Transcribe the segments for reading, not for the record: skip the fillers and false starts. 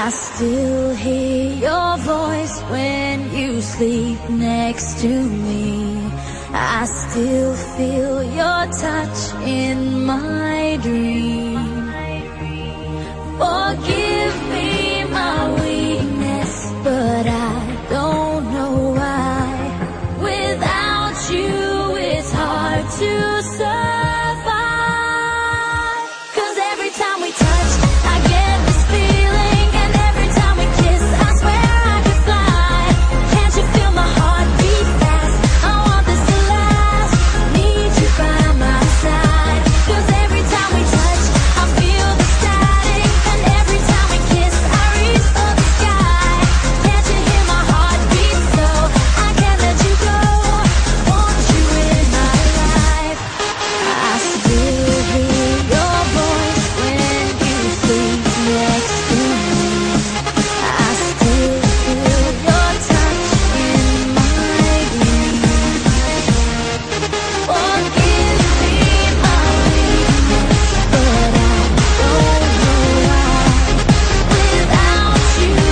I still hear your voice when you sleep next to me. I still feel your touch in my dream. Forgive me my weakness, but I don't know why. Without you, it's hard to survive. 'Cause every time we touch, I get this feeling, and every time we kiss, I swear I could fly. Can't you feel my heart beat fast? I want this to last. Need you by my side. 'Cause every time we touch, I feel the static, and every time we kiss, I reach for the sky. Can't you hear my heart beat so? I can't let you go. Want you in my life. I still hear your voice when you sleep next to me. I still feel your touch in my dream. Forgive me my weakness, but I don't know why. Without you,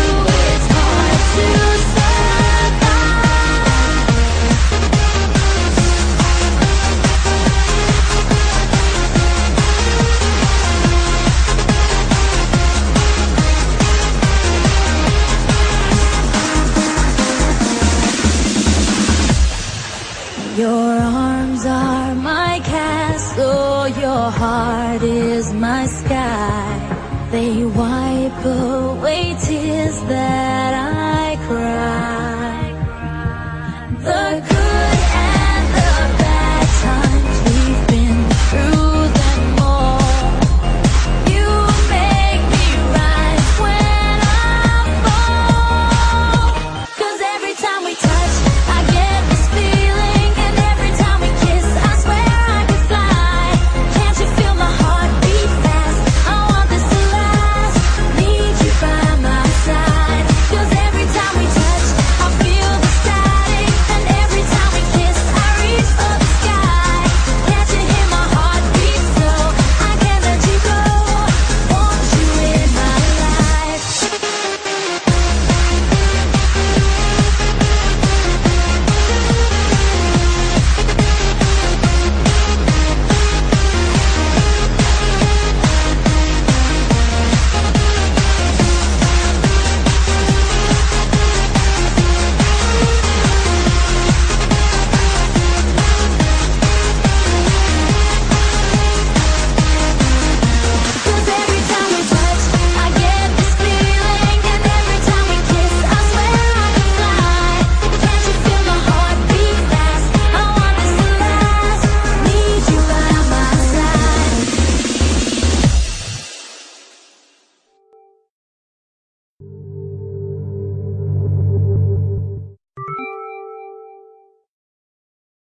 it's hard to survive. Your arms are my castle, your heart is my sky. They wipe away tears that